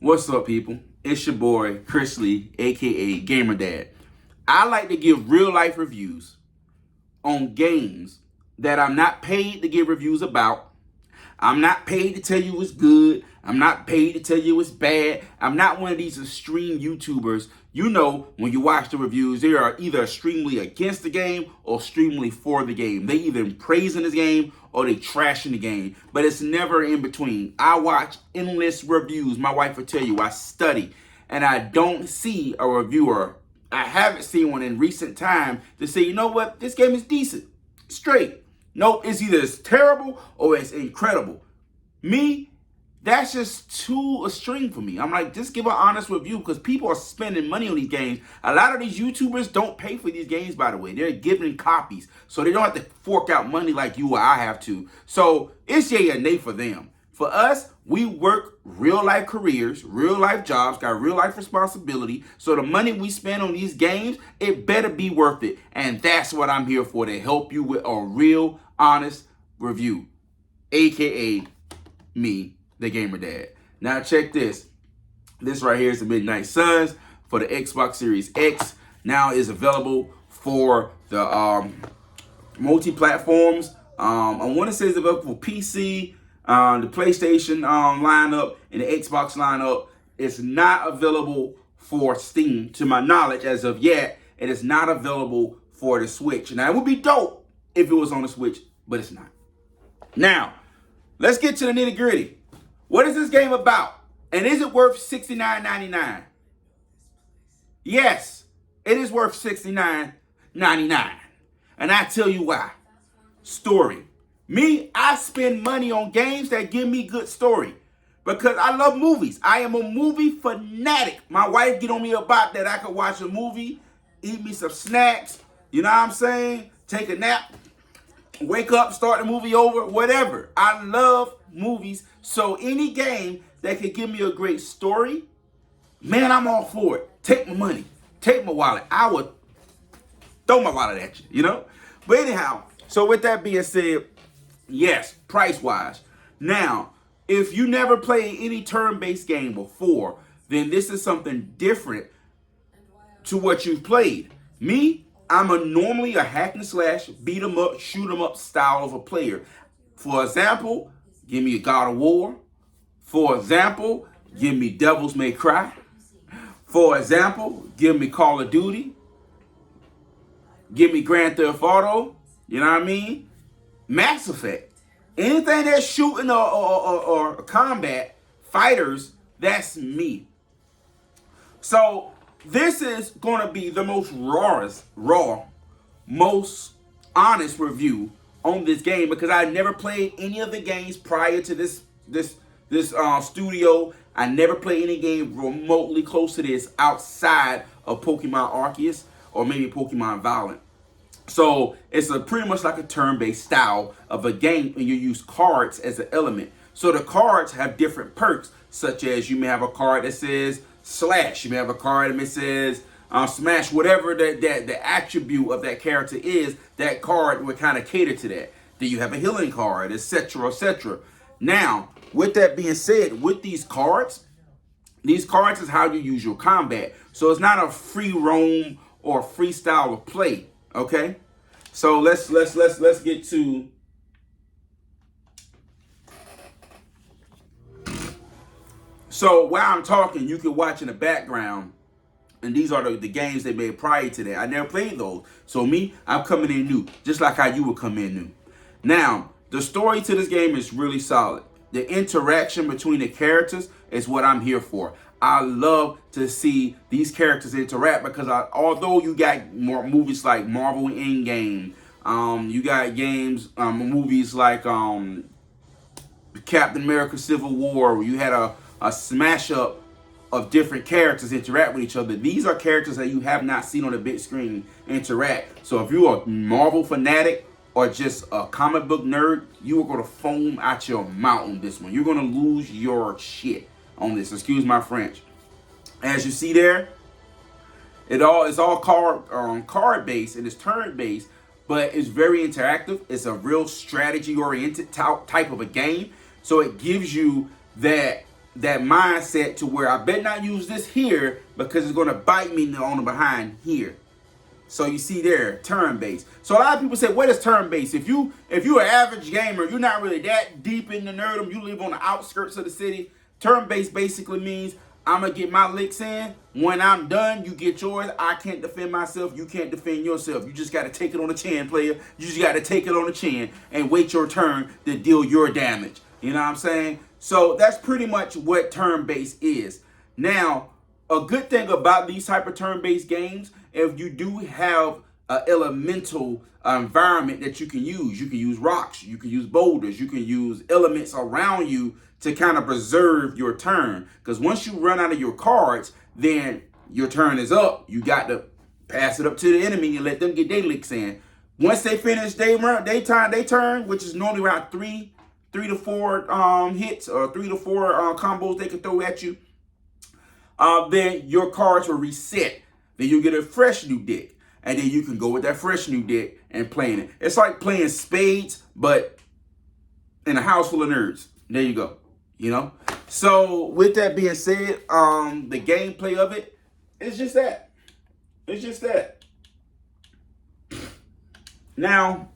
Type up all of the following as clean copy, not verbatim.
What's up, people? It's your boy, Chris Lee, aka Gamer Dad. I like to give real life reviews on games that I'm not paid to give reviews about. I'm not paid to tell you it's good. I'm not paid to tell you it's bad. I'm not one of these extreme YouTubers. You know, when you watch the reviews, they are either extremely against the game or extremely for the game. They either praising this game or they trashing the game. But it's never in between. I watch endless reviews. My wife will tell you I study. And I don't see a reviewer. I haven't seen one in recent time to say, you know what, this game is decent. Straight. Nope, it's either it's terrible or it's incredible. Me, that's just too extreme for me. I'm like, just give an honest review because people are spending money on these games. A lot of these YouTubers don't pay for these games, by the way. They're giving copies, so they don't have to fork out money like you or I have to. So it's yay or nay for them. For us, we work real life careers, real life jobs, got real life responsibility. So the money we spend on these games, it better be worth it. And that's what I'm here for, to help you with a real, honest review. AKA me, the Gamer Dad. Now check this. This right here is the Midnight Suns for the Xbox Series X. Now is available for the multi-platforms. I want to say it's available for PC, the PlayStation lineup, and the Xbox lineup. It's not available for Steam, to my knowledge, as of yet. It is not available for the Switch. Now, it would be dope if it was on the Switch, but it's not. Now, let's get to the nitty-gritty. What is this game about? And is it worth $69.99? Yes, it is worth $69.99. And I tell you why. Story. Me, I spend money on games that give me good story because I love movies. I am a movie fanatic. My wife get on me about that. I could watch a movie, eat me some snacks, you know what I'm saying? Take a nap, wake up, start the movie over, whatever. I love movies. So any game that could give me a great story, man, I'm all for it. Take my money, take my wallet. I would throw my wallet at you, you know? But anyhow, so with that being said, yes, price-wise. Now, if you never played any turn-based game before, then this is something different to what you've played. Me, I'm normally a hack and slash, beat 'em up, shoot 'em up style of a player. For example, give me a God of War. For example, give me Devils May Cry. For example, give me Call of Duty. Give me Grand Theft Auto. You know what I mean? Mass Effect. Anything that's shooting or combat, fighters, that's me. So this is going to be the most raw, most honest review on this game because I never played any of the games prior to this studio. I never played any game remotely close to this outside of Pokemon Arceus or maybe Pokemon Violet. So it's pretty much like a turn-based style of a game, and you use cards as an element. So the cards have different perks, such as you may have a card that says slash, you may have a card that says smash, whatever the attribute of that character is, that card would kind of cater to that. Then you have a healing card, etc., etc. Now, with that being said, with these cards is how you use your combat. So it's not a free roam or freestyle of play. Okay, so let's get to. So while I'm talking, you can watch in the background, and these are the games they made prior to that. I never played those, so me, I'm coming in new, just like how you would come in new. Now, the story to this game is really solid. The interaction between the characters is what I'm here for. I love to see these characters interact because although you got more movies like Marvel Endgame, you got movies like Captain America Civil War, where you had a smash up of different characters interact with each other. These are characters that you have not seen on the big screen interact. So if you're a Marvel fanatic or just a comic book nerd, you are going to foam out your mouth on this one. You're going to lose your shit on this. Excuse my French. As you see there, it's all card based and it's turn based, but it's very interactive. It's a real strategy oriented type of a game. So it gives you that that mindset to where I better not use this here because it's going to bite me on the behind here. So you see there, turn-based. So a lot of people say, what is turn-based? If you're an average gamer, you're not really that deep in the nerdom, you live on the outskirts of the city, turn-based basically means I'm going to get my licks in. When I'm done, you get yours. I can't defend myself. You can't defend yourself. You just got to take it on the chin, player. You just got to take it on the chin and wait your turn to deal your damage. You know what I'm saying? So that's pretty much what turn-based is. Now, a good thing about these type of turn-based games, if you do have an elemental environment that you can use rocks, you can use boulders, you can use elements around you to kind of preserve your turn. Because once you run out of your cards, then your turn is up. You got to pass it up to the enemy and let them get their licks in. Once they finish their turn, which is normally around three to four hits or 3 to 4 combos they can throw at you, then your cards will reset. Then you get a fresh new deck. And then you can go with that fresh new deck and playing it. It's like playing spades, but in a house full of nerds. There you go. You know? So with that being said, the gameplay of it, it's just that. It's just that. Now,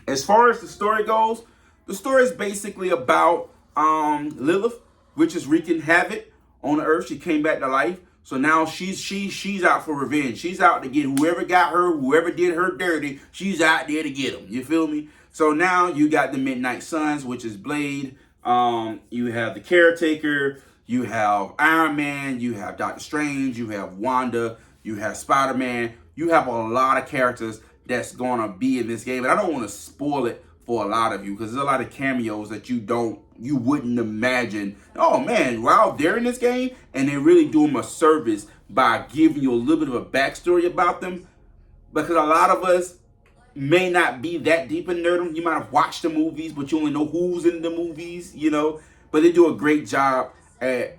as far as the story goes, the story is basically about Lilith, which is wreaking havoc on the earth. She came back to life. So now she's out for revenge. She's out to get whoever got her, whoever did her dirty, she's out there to get them. You feel me? So now you got the Midnight Suns, which is Blade. You have the Caretaker. You have Iron Man. You have Doctor Strange. You have Wanda. You have Spider-Man. You have a lot of characters that's going to be in this game. And I don't want to spoil it for a lot of you because there's a lot of cameos that you wouldn't imagine. Oh man, wow, they're in this game, and they really do them a service by giving you a little bit of a backstory about them, because a lot of us may not be that deep in nerdom. You might have watched the movies, but you only know who's in the movies, you know. But they do a great job at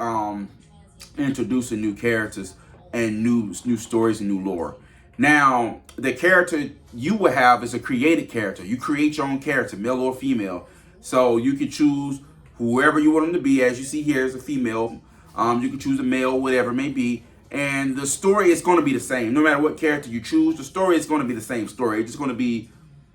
introducing new characters and new stories and new lore. Now, the character you will have is a created character. You create your own character, male or female. So you can choose whoever you want them to be. As you see here is a female. You can choose a male, whatever it may be. And the story is going to be the same. No matter what character you choose, the story is going to be the same story. It's just going to be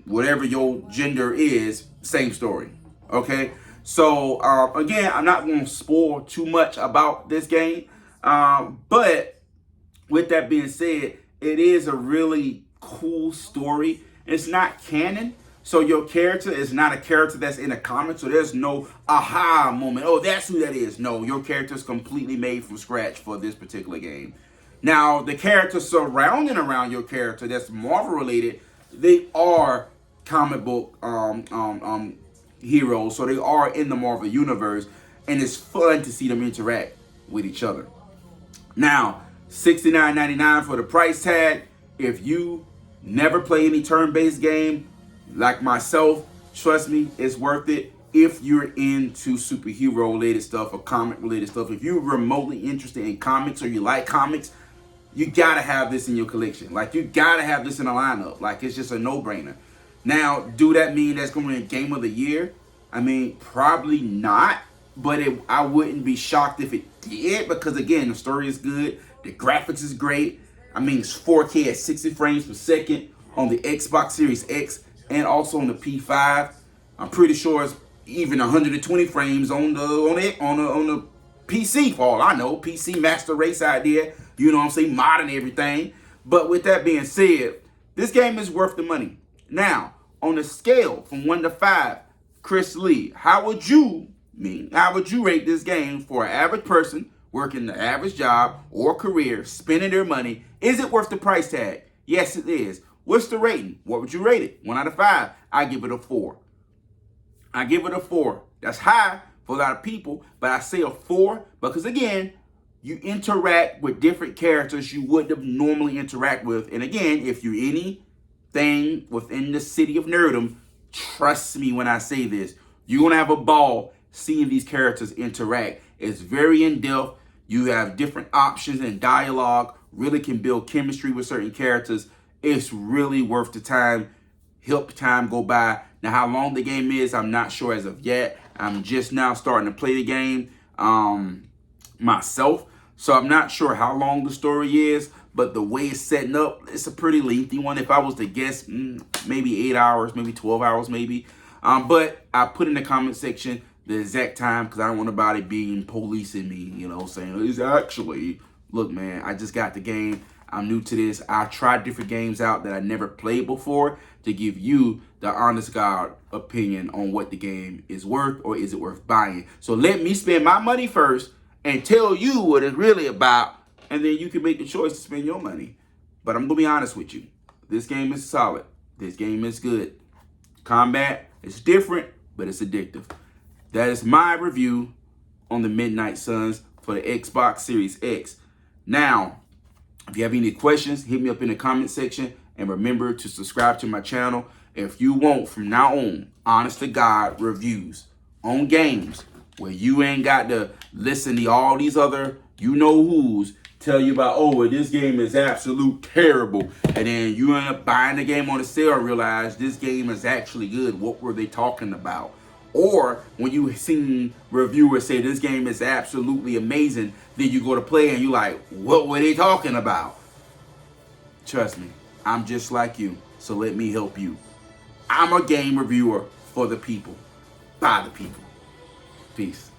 whatever your gender is, same story. Okay? So, again, I'm not going to spoil too much about this game. But with that being said, it is a really cool story. It's not canon. So your character is not a character that's in a comic. So there's no aha moment. Oh, that's who that is. No, your character is completely made from scratch for this particular game. Now, the characters surrounding around your character that's Marvel related, they are comic book heroes. So they are in the Marvel universe. And it's fun to see them interact with each other. Now, $69.99 for the price tag. If you never play any turn-based game, like myself, trust me, it's worth it. If you're into superhero-related stuff or comic-related stuff, if you're remotely interested in comics or you like comics, you gotta have this in your collection. Like, you gotta have this in a lineup. Like, it's just a no-brainer. Now, do that mean that's going to be a game of the year? I mean, probably not. But I wouldn't be shocked if it did, because again, the story is good, the graphics is great. I mean, it's 4K at 60 frames per second on the Xbox Series X and also on the P5. I'm pretty sure it's even 120 frames on the PC. For all I know, PC Master Race out there. You know what I'm saying, modding everything. But with that being said, this game is worth the money. Now, on a scale from 1 to 5, Chris Lee, how would you rate this game for an average person working the average job or career, spending their money? Is it worth the price tag? Yes, it is. What's the rating? What would you rate it? 1 out of 5. I give it a 4. I give it a 4. That's high for a lot of people, but I say a 4 because, again, you interact with different characters you wouldn't have normally interact with. And again, if you're anything within the city of nerdom, trust me when I say this, you're going to have a ball seeing these characters interact. It's very in-depth. You have different options and dialogue. Really can build chemistry with certain characters. It's really worth the time. Help time go by. Now, how long the game is, I'm not sure as of yet. I'm just now starting to play the game. myself. So I'm not sure how long the story is, but the way it's setting up, it's a pretty lengthy one. If I was to guess, maybe 8 hours, maybe 12 hours, maybe. But I put in the comment section the exact time because I don't want nobody being policing me, saying it's actually. Look, man, I just got the game. I'm new to this. I tried different games out that I never played before to give you the honest God opinion on what the game is worth or is it worth buying. So let me spend my money first and tell you what it's really about, and then you can make the choice to spend your money. But I'm going to be honest with you. This game is solid. This game is good. Combat is different, but it's addictive. That is my review on the Midnight Suns for the Xbox Series X. Now, if you have any questions, hit me up in the comment section. And remember to subscribe to my channel if you want, from now on, honest to God reviews on games where you ain't got to listen to all these other you-know-who's tell you about, oh, well, this game is absolute terrible. And then you end up buying the game on the sale and realize this game is actually good. What were they talking about? Or when you seen reviewers say this game is absolutely amazing, then you go to play and you like, what were they talking about? Trust me, I'm just like you, so let me help you. I'm a game reviewer for the people, by the people. Peace.